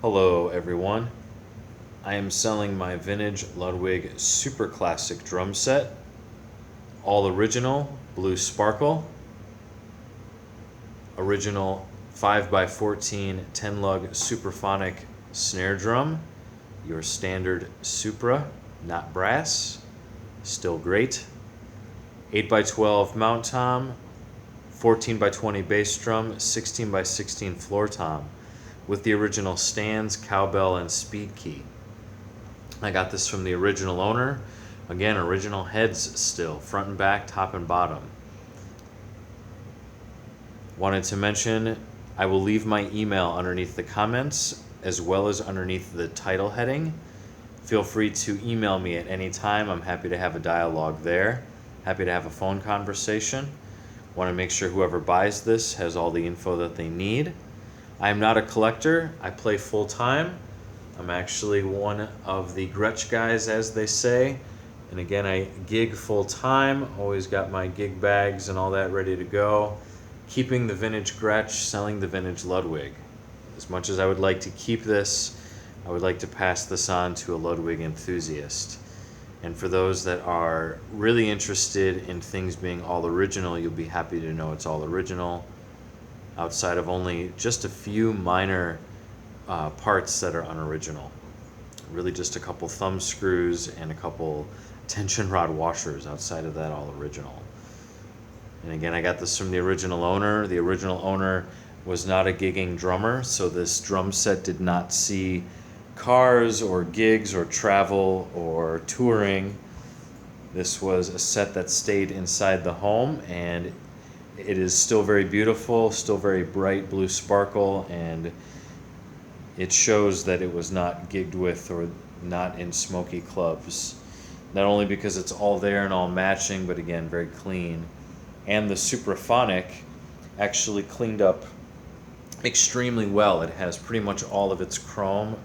Hello everyone. I am selling my Vintage Ludwig Super Classic drum set. All original, blue sparkle. Original 5x14 10-lug Supraphonic Snare Drum. Your standard Supra, not brass. Still great. 8x12 mount tom. 14x20 bass drum. 16x16 floor tom, with the original stands, cowbell, and speed key. I got this from the original owner. Again, original heads still, front and back, top and bottom. Wanted to mention, I will leave my email underneath the comments as well as underneath the title heading. Feel free to email me at any time. I'm happy to have a dialogue there. Happy to have a phone conversation. Want to make sure whoever buys this has all the info that they need. I am not a collector. I play full time. I'm actually one of the Gretsch guys, as they say. And again, I gig full time. Always got my gig bags and all that ready to go. Keeping the vintage Gretsch, selling the vintage Ludwig. As much as I would like to keep this, I would like to pass this on to a Ludwig enthusiast. And for those that are really interested in things being all original, you'll be happy to know it's all original, outside of only just a few minor parts that are unoriginal. Really just a couple thumb screws and a couple tension rod washers. Outside of that, all original. And again, I got this from the original owner. The original owner was not a gigging drummer, so this drum set did not see cars or gigs or travel or touring. This was a set that stayed inside the home, and it is still very beautiful, still very bright blue sparkle, and it shows that it was not gigged with or not in smoky clubs. Not only because it's all there and all matching, but again, very clean. And the Supraphonic actually cleaned up extremely well. It has pretty much all of its chrome.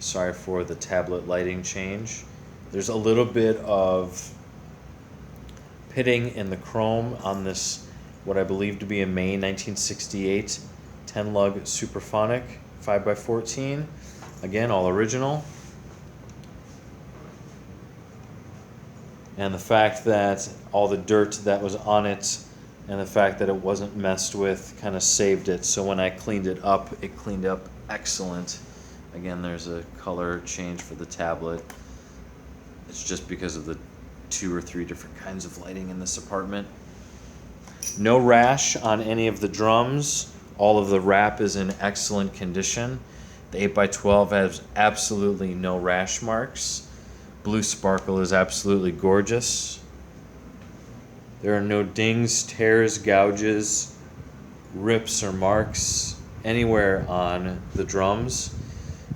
Sorry for the tablet lighting change. There's a little bit of pitting in the chrome on this, what I believe to be a May 1968 10-lug Supraphonic 5x14. Again, all original. And the fact that all the dirt that was on it and the fact that it wasn't messed with kind of saved it. So when I cleaned it cleaned up excellent. Again, there's a color change for the tablet. It's just because of the 2 or 3 different kinds of lighting in this apartment. No rash on any of the drums. All of the wrap is in excellent condition. The 8x12 has absolutely no rash marks. Blue sparkle is absolutely gorgeous. There are no dings, tears, gouges, rips, or marks anywhere on the drums.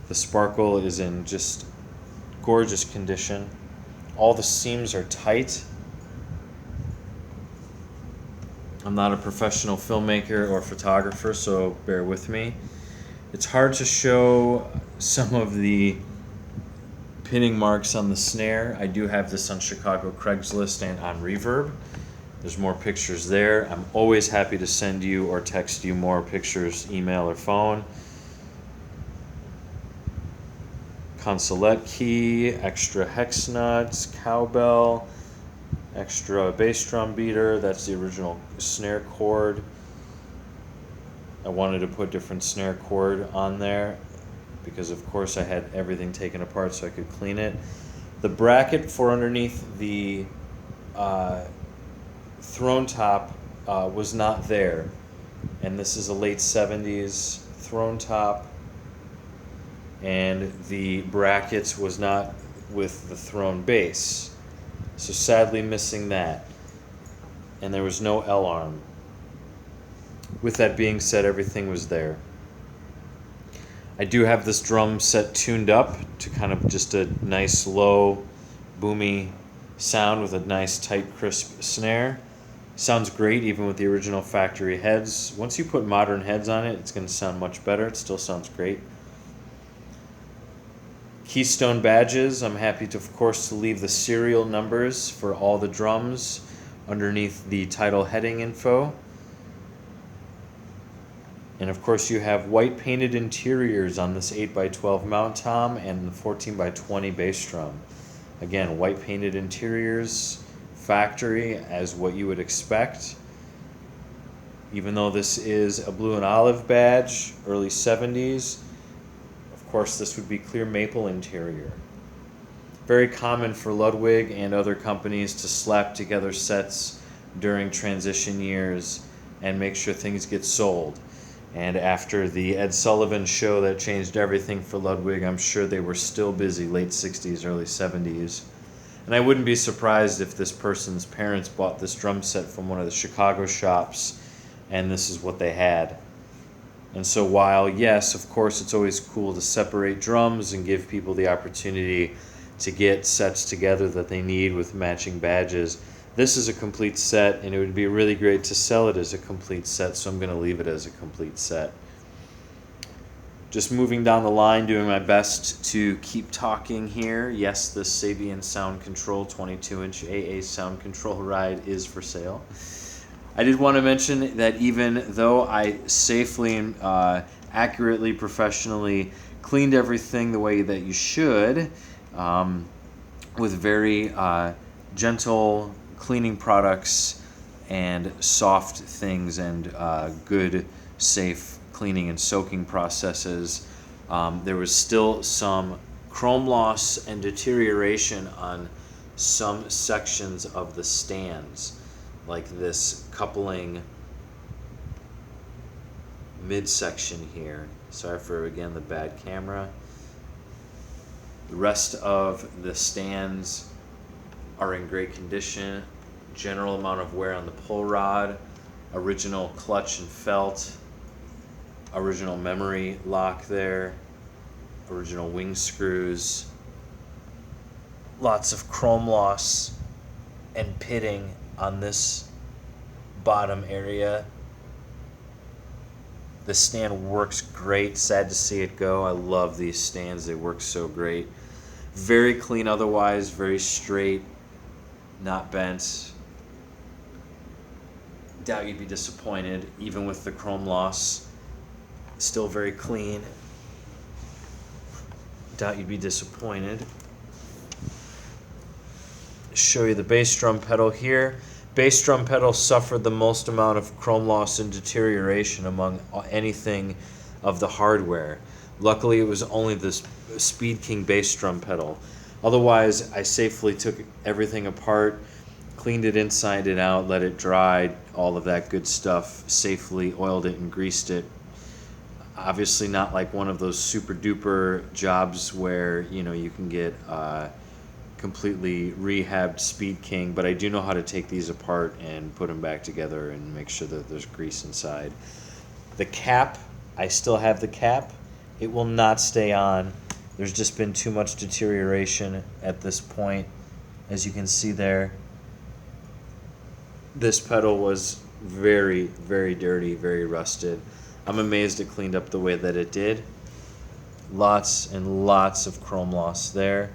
The sparkle is in just gorgeous condition. All the seams are tight. I'm not a professional filmmaker or photographer, so bear with me. It's hard to show some of the pinning marks on the snare. I do have this on Chicago Craigslist and on Reverb. There's more pictures there. I'm always happy to send you or text you more pictures, email or phone. Consolette key, extra hex nuts, cowbell, extra bass drum beater. That's the original snare cord. I wanted to put different snare cord on there because of course I had everything taken apart so I could clean it. The bracket for underneath the throne top was not there, and this is a late 70s throne top, and the brackets was not with the throne base, so sadly missing that, and there was no L-arm. With that being said, everything was there. I do have this drum set tuned up to kind of just a nice low boomy sound with a nice tight crisp snare. Sounds great even with the original factory heads. Once you put modern heads on it, it's going to sound much better. It still sounds great. Keystone badges. I'm happy to, of course, to leave the serial numbers for all the drums underneath the title heading info. And of course you have white painted interiors on this 8x12 mount tom and the 14x20 bass drum. Again, white painted interiors, factory, as what you would expect. Even though this is a blue and olive badge, early 70s, of course this would be clear maple interior. Very common for Ludwig and other companies to slap together sets during transition years and make sure things get sold. And after the Ed Sullivan show that changed everything for Ludwig, I'm sure they were still busy, late 60s, early 70s. And I wouldn't be surprised if this person's parents bought this drum set from one of the Chicago shops, and this is what they had. And so while, yes, of course, it's always cool to separate drums and give people the opportunity to get sets together that they need with matching badges, this is a complete set, and it would be really great to sell it as a complete set, so I'm going to leave it as a complete set. Just moving down the line, doing my best to keep talking here. Yes, this Sabian Sound Control 22-inch AA Sound Control ride is for sale. I did want to mention that even though I safely and accurately, professionally cleaned everything the way that you should, with very gentle cleaning products and soft things and good, safe cleaning and soaking processes, there was still some chrome loss and deterioration on some sections of the stands, like this coupling midsection here. Sorry for, again, the bad camera. The rest of the stands are in great condition. General amount of wear on the pull rod, original clutch and felt, original memory lock there, original wing screws, lots of chrome loss and pitting on this bottom area. The stand works great. Sad to see it go. I love these stands. They work so great. Very clean otherwise, very straight, not bent. Doubt you'd be disappointed, even with the chrome loss. Still very clean. Doubt you'd be disappointed. Show you the bass drum pedal here. Bass drum pedal suffered the most amount of chrome loss and deterioration among anything of the hardware. Luckily, it was only the Speed King bass drum pedal. Otherwise, I safely took everything apart, cleaned it inside and out, let it dry, all of that good stuff, safely oiled it and greased it. Obviously not like one of those super duper jobs where, you know, you can get completely rehabbed Speed King, but I do know how to take these apart and put them back together and make sure that there's grease inside. The cap, I still have the cap. It will not stay on. There's just been too much deterioration at this point, as you can see there. This pedal was very, very dirty, very rusted. I'm amazed it cleaned up the way that it did. Lots and lots of chrome loss there.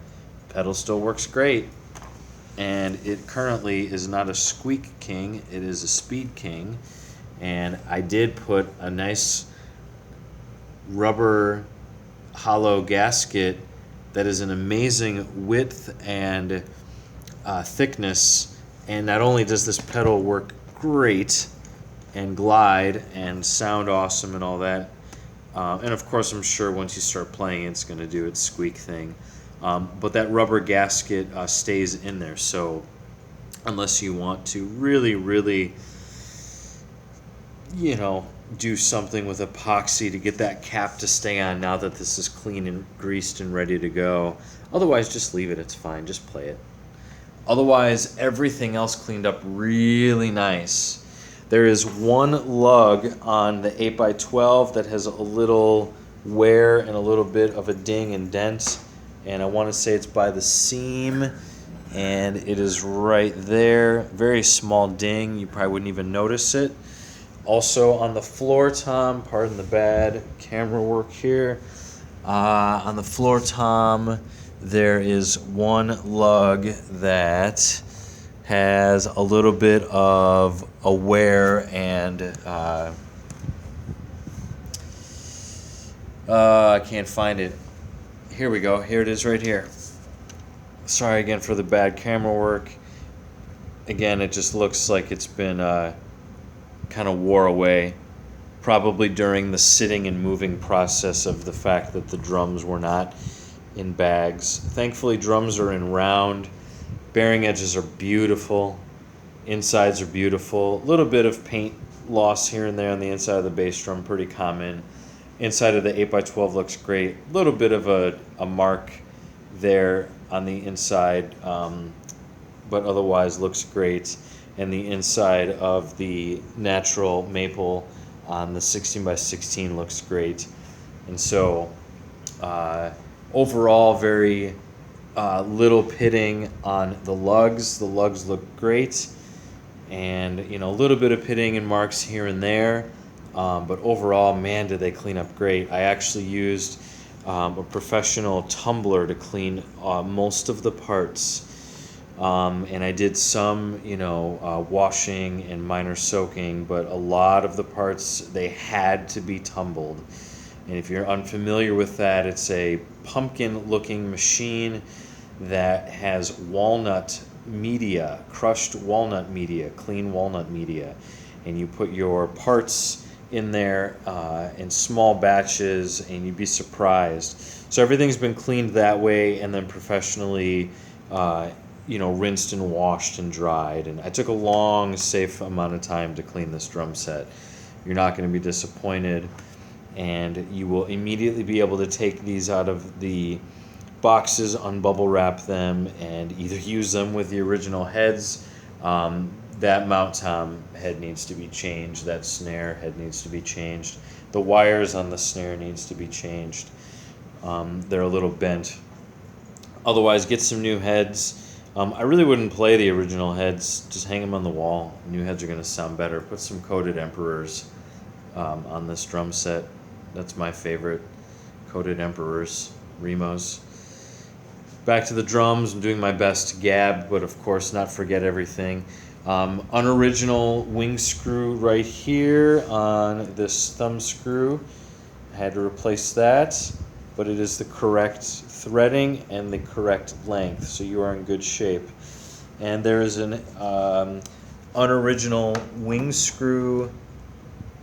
Pedal still works great, and it currently is not a Squeak King, it is a Speed King, and I did put a nice rubber hollow gasket that is an amazing width and thickness, and not only does this pedal work great and glide and sound awesome and all that, and of course I'm sure once you start playing it's going to do its squeak thing. But that rubber gasket stays in there, so unless you want to really, really, you know, do something with epoxy to get that cap to stay on now that this is clean and greased and ready to go. Otherwise, just leave it. It's fine. Just play it. Otherwise, everything else cleaned up really nice. There is one lug on the 8x12 that has a little wear and a little bit of a ding and dent. And I want to say it's by the seam, and it is right there. Very small ding. You probably wouldn't even notice it. Also on the floor tom, pardon the bad camera work here. On the floor tom, there is one lug that has a little bit of a wear and I can't find it. Here we go. Here it is right here. Sorry again for the bad camera work. Again, it just looks like it's been kind of wore away. Probably during the sitting and moving process of the fact that the drums were not in bags. Thankfully, drums are in round. Bearing edges are beautiful. Insides are beautiful. A little bit of paint loss here and there on the inside of the bass drum, pretty common. Inside of the 8x12 looks great. A little bit of a mark there on the inside, but otherwise looks great. And the inside of the natural maple on the 16x16 looks great. And so overall, very little pitting on the lugs. The lugs look great. And, you know, a little bit of pitting and marks here and there. But overall, man, did they clean up great. I actually used a professional tumbler to clean most of the parts. And I did some, washing and minor soaking, but a lot of the parts, they had to be tumbled. And if you're unfamiliar with that, it's a pumpkin-looking machine that has walnut media, crushed walnut media, clean walnut media. And you put your parts in there in small batches, and you'd be surprised. So everything's been cleaned that way and then professionally rinsed and washed and dried. And I took a long, safe amount of time to clean this drum set. You're not going to be disappointed, and you will immediately be able to take these out of the boxes, unbubble wrap them, and either use them with the original heads. That mount tom head needs to be changed. That snare head needs to be changed. The wires on the snare needs to be changed. They're a little bent. Otherwise, get some new heads. I really wouldn't play the original heads. Just hang them on the wall. New heads are going to sound better. Put some coated Emperors on this drum set. That's my favorite. Coated Emperors, Remos. Back to the drums. I'm doing my best to gab, but of course not forget everything. Unoriginal wing screw right here on this thumb screw. I had to replace that, but it is the correct threading and the correct length, so you are in good shape. And there is an unoriginal wing screw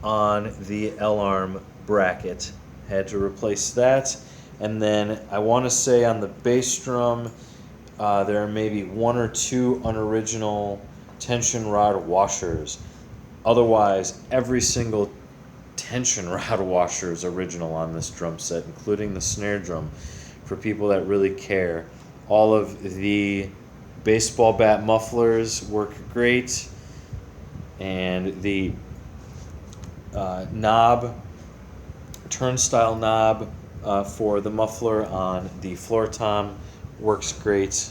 on the L-arm bracket. Had to replace that. And then I want to say on the bass drum, there are maybe one or two unoriginal tension rod washers. Otherwise, every single tension rod washer is original on this drum set, including the snare drum, for people that really care. All of the baseball bat mufflers work great, and the turnstile knob for the muffler on the floor tom works great.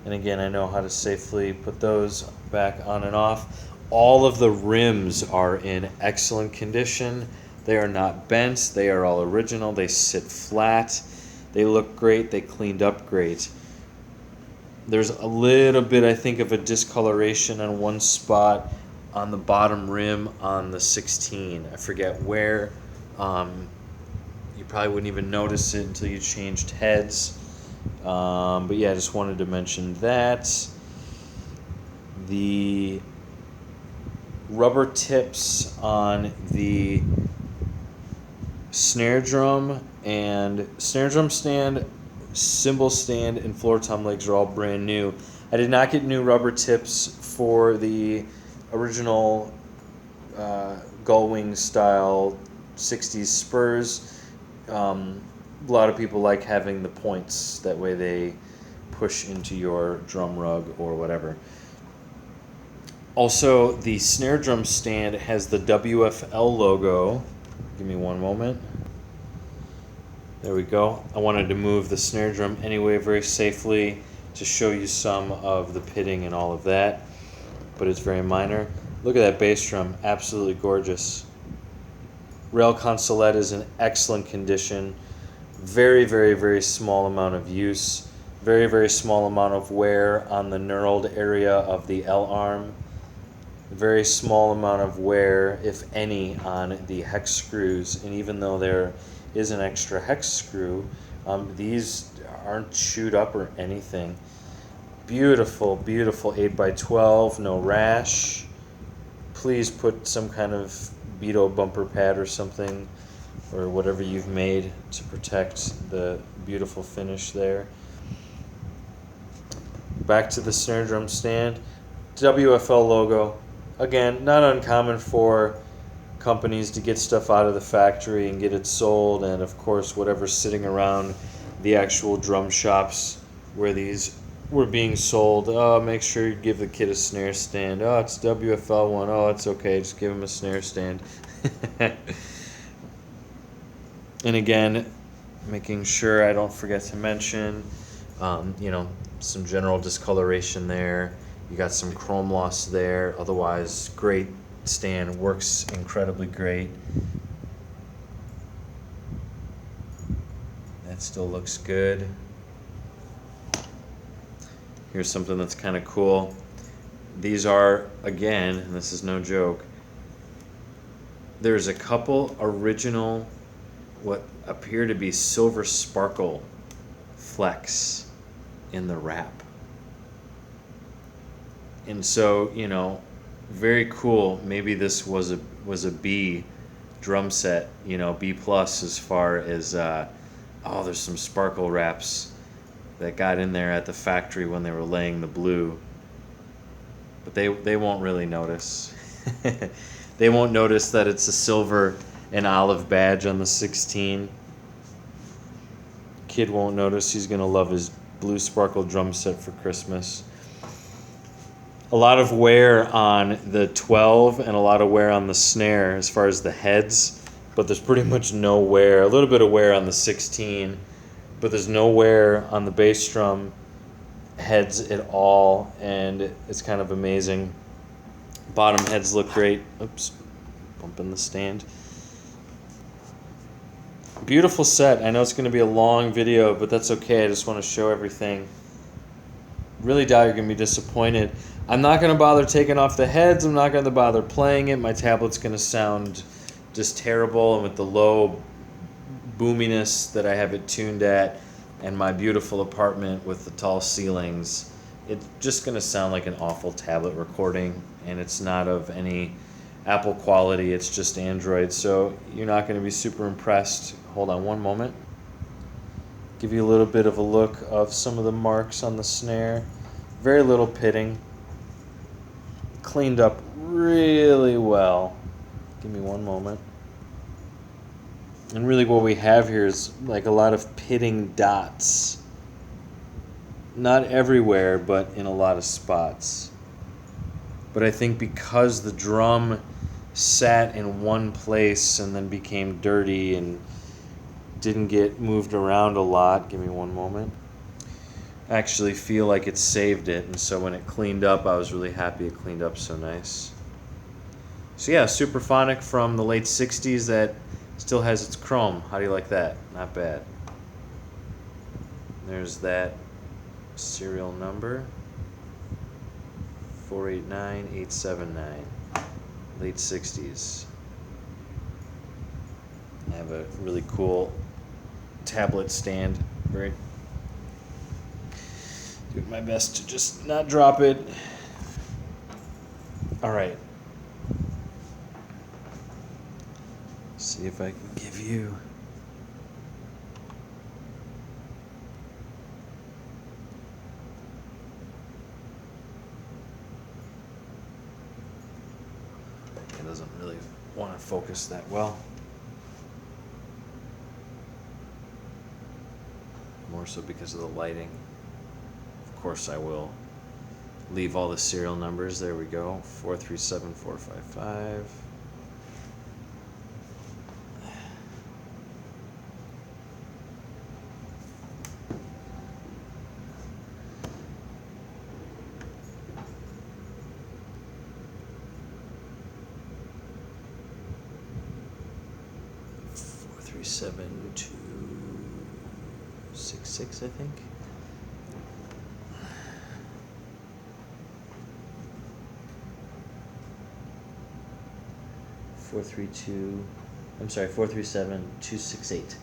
And again, I know how to safely put those back on and off. All of the rims are in excellent condition. They are not bent. They are all original. They sit flat. They look great. They cleaned up great. There's a little bit, I think, of a discoloration on one spot on the bottom rim on the 16. I forget where. You probably wouldn't even notice it until you changed heads. But yeah, I just wanted to mention that. The rubber tips on the snare drum and snare drum stand, cymbal stand, and floor tom legs are all brand new. I did not get new rubber tips for the original gullwing style 60s spurs. A lot of people like having the points, that way they push into your drum rug or whatever. Also, the snare drum stand has the WFL logo. Give me one moment. There we go. I wanted to move the snare drum anyway very safely to show you some of the pitting and all of that, but it's very minor. Look at that bass drum, absolutely gorgeous. Rail consolette is in excellent condition. Very, very, very small amount of use. Very, very small amount of wear on the knurled area of the L-arm. Very small amount of wear, if any, on the hex screws. And even though there is an extra hex screw, these aren't chewed up or anything. Beautiful, beautiful 8x12, no rash. Please put some kind of Beto bumper pad or something, or whatever you've made to protect the beautiful finish there. Back to the snare drum stand. WFL logo. Again, not uncommon for companies to get stuff out of the factory and get it sold, and of course whatever's sitting around the actual drum shops where these were being sold. Oh, make sure you give the kid a snare stand. Oh, it's WFL one. Oh, it's okay, just give him a snare stand. And again, making sure I don't forget to mention, some general discoloration there. You got some chrome loss there. Otherwise, great stand, works incredibly great. That still looks good. Here's something that's kind of cool. These are, again, and this is no joke, there's a couple original, what appear to be silver sparkle flecks in the wrap. And so, very cool. Maybe this was a B drum set, B plus as far as there's some sparkle wraps that got in there at the factory when they were laying the blue. But they won't really notice. They won't notice that it's a silver and olive badge on the 16. Kid won't notice. He's gonna love his blue sparkle drum set for Christmas. A lot of wear on the 12 and a lot of wear on the snare as far as the heads, but there's pretty much no wear. A little bit of wear on the 16, but there's no wear on the bass drum heads at all, and it's kind of amazing. Bottom heads look great. Oops, bumping the stand. Beautiful set. I know it's going to be a long video, but that's okay. I just want to show everything. Really doubt you're going to be disappointed. I'm not going to bother taking off the heads. I'm not going to bother playing it. My tablet's going to sound just terrible, and with the low boominess that I have it tuned at and my beautiful apartment with the tall ceilings, it's just going to sound like an awful tablet recording, and it's not of any Apple quality. It's just Android, so you're not going to be super impressed. Hold on one moment. Give you a little bit of a look of some of the marks on the snare. Very little pitting. Cleaned up really well. Give me one moment. And really what we have here is like a lot of pitting dots. Not everywhere, but in a lot of spots. But I think because the drum sat in one place and then became dirty and didn't get moved around a lot, give me one moment, I actually feel like it saved it. And so when it cleaned up, I was really happy it cleaned up so nice. So yeah, Supraphonic from the late 60s that still has its chrome. How do you like that? Not bad. There's that serial number, 489879, late 60s. I have a really cool tablet stand. Doing my best to just not drop it. All right. See if I can give you it doesn't really want to focus that well. More so because of the lighting. Of course I will leave all the serial numbers. There we go. 437455. Three 7266, I think. 432, I'm sorry, 437-268.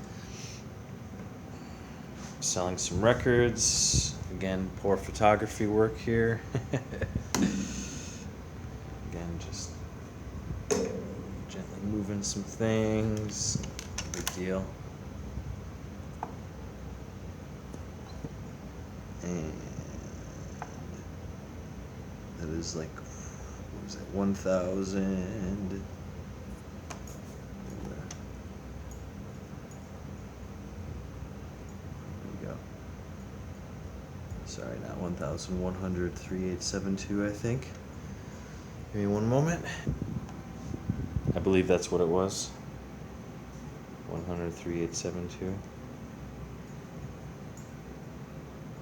Selling some records. Again, poor photography work here. Again, just gently moving some things. Big deal. And that is like, what was that, 1,000. Sorry, not 1,100, 3872, I think. Give me one moment. I believe that's what it was. 100, 3872.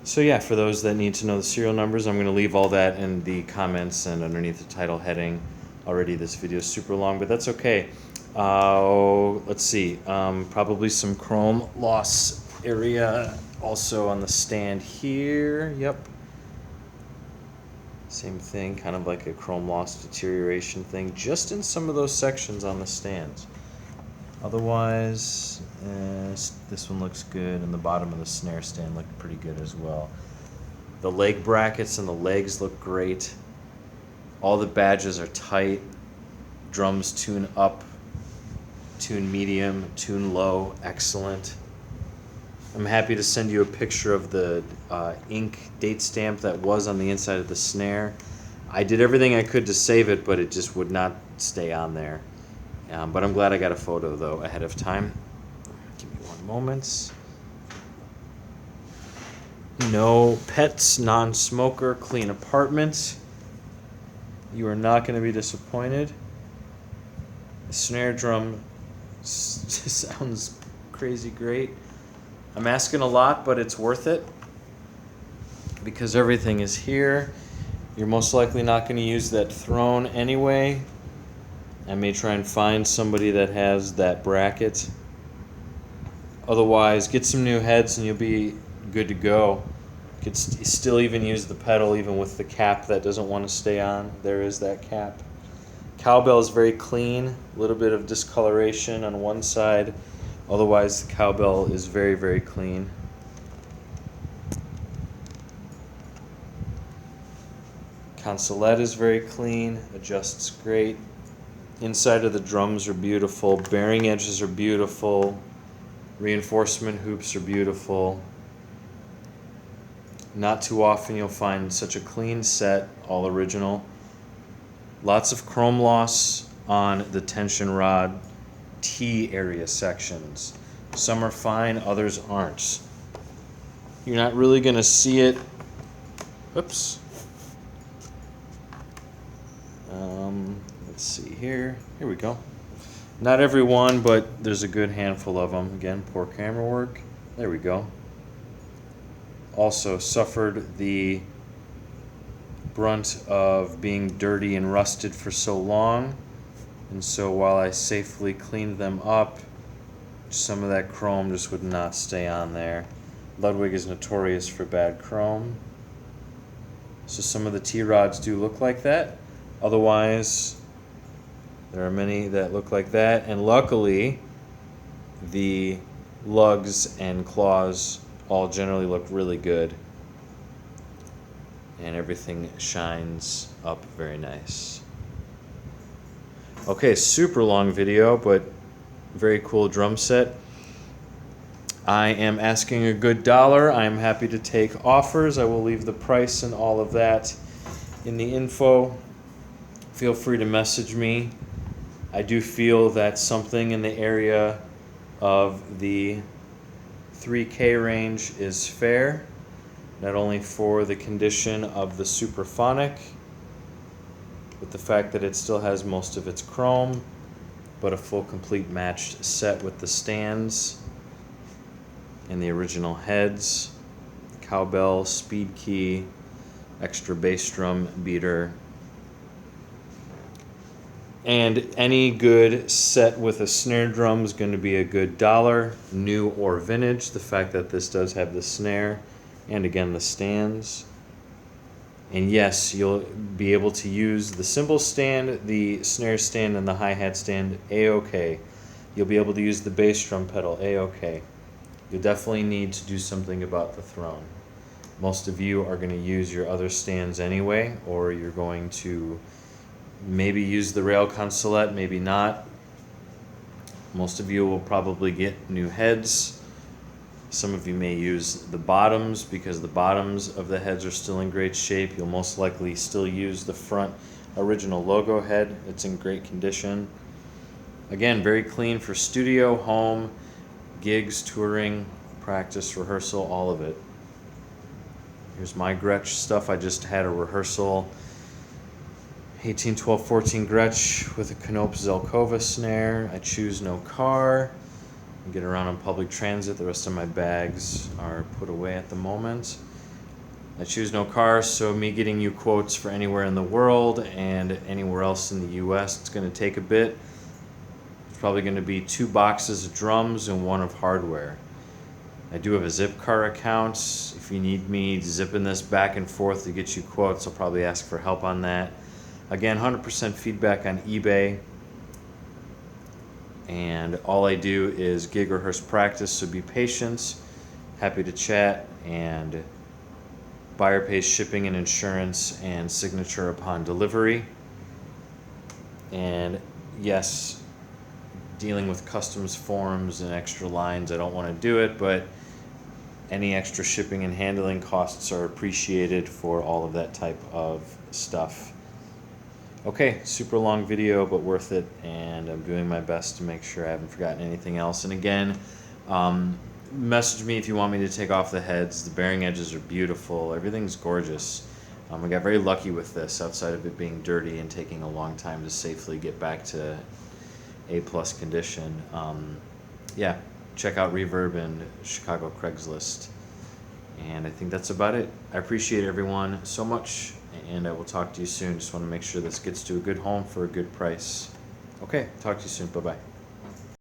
So yeah, for those that need to know the serial numbers, I'm going to leave all that in the comments and underneath the title heading. Already this video is super long, but that's okay. Let's see. Probably some chrome loss area also on the stand here. Yep. Same thing, kind of like a chrome loss deterioration thing, just in some of those sections on the stands. Otherwise, this one looks good, and the bottom of the snare stand looked pretty good as well. The leg brackets and the legs look great. All the badges are tight. Drums tune up, tune medium, tune low, excellent. I'm happy to send you a picture of the ink date stamp that was on the inside of the snare. I did everything I could to save it, but it just would not stay on there. But I'm glad I got a photo, though, ahead of time. Give me one moment. No pets, non-smoker, clean apartment. You are not going to be disappointed. The snare drum sounds crazy great. I'm asking a lot, but it's worth it because everything is here. You're most likely not going to use that throne anyway. I may try and find somebody that has that bracket. Otherwise, get some new heads and you'll be good to go. You could still even use the pedal even with the cap that doesn't want to stay on. There is that cap. Cowbell is very clean. A little bit of discoloration on one side. Otherwise, the cowbell is very, very clean. Consolette is very clean, adjusts great. Inside of the drums are beautiful. Bearing edges are beautiful. Reinforcement hoops are beautiful. Not too often you'll find such a clean set, all original. Lots of chrome loss on the tension rod T area sections. Some are fine, others aren't. You're not really going to see it. Oops. Let's see here. Here we go. Not every one, but there's a good handful of them. Again, poor camera work. There we go. Also suffered the brunt of being dirty and rusted for so long. And so while I safely cleaned them up, some of that chrome just would not stay on there. Ludwig is notorious for bad chrome. So some of the T-rods do look like that. Otherwise, there are many that look like that. And luckily, the lugs and claws all generally look really good. And everything shines up very nice. Okay, super long video, but very cool drum set. I am asking a good $1. I am happy to take offers. I will leave the price and all of that in the info. Feel free to message me. I do feel that something in the area of the 3K range is fair, not only for the condition of the Supraphonic, with the fact that it still has most of its chrome, but a full complete matched set with the stands and the original heads, cowbell, speed key, extra bass drum beater, and any good set with a snare drum is going to be a good $1, new or vintage. The fact that this does have the snare and again the stands. And yes, you'll be able to use the cymbal stand, the snare stand, and the hi-hat stand A-OK. You'll be able to use the bass drum pedal A-OK. You'll definitely need to do something about the throne. Most of you are going to use your other stands anyway, or you're going to maybe use the rail consolette, maybe not. Most of you will probably get new heads. Some of you may use the bottoms because the bottoms of the heads are still in great shape. You'll most likely still use the front original logo head. It's in great condition. Again, very clean for studio, home, gigs, touring, practice, rehearsal, all of it. Here's my Gretsch stuff. I just had a rehearsal. 18-12-14 Gretsch with a Knoop Zelkova snare. I choose no car. I get around on public transit. The rest of my bags are put away at the moment. I choose no car, so me getting you quotes for anywhere in the world and anywhere else in the US, it's going to take a bit. It's probably going to be 2 boxes of drums and 1 of hardware. I do have a Zipcar account. If you need me zipping this back and forth to get you quotes, I'll probably ask for help on that. Again, 100% feedback on eBay. And all I do is gig, rehearse, practice, so be patient. Happy to chat, and buyer pays shipping and insurance and signature upon delivery. And yes, dealing with customs forms and extra lines, I don't want to do it, but any extra shipping and handling costs are appreciated for all of that type of stuff. Okay, super long video, but worth it, and I'm doing my best to make sure I haven't forgotten anything else. And again, message me if you want me to take off the heads. The bearing edges are beautiful. Everything's gorgeous. I got very lucky with this, outside of it being dirty and taking a long time to safely get back to A+ condition. Yeah, check out Reverb and Chicago Craigslist. And I think that's about it. I appreciate everyone so much, and I will talk to you soon. Just want to make sure this gets to a good home for a good price. Okay, talk to you soon. Bye-bye.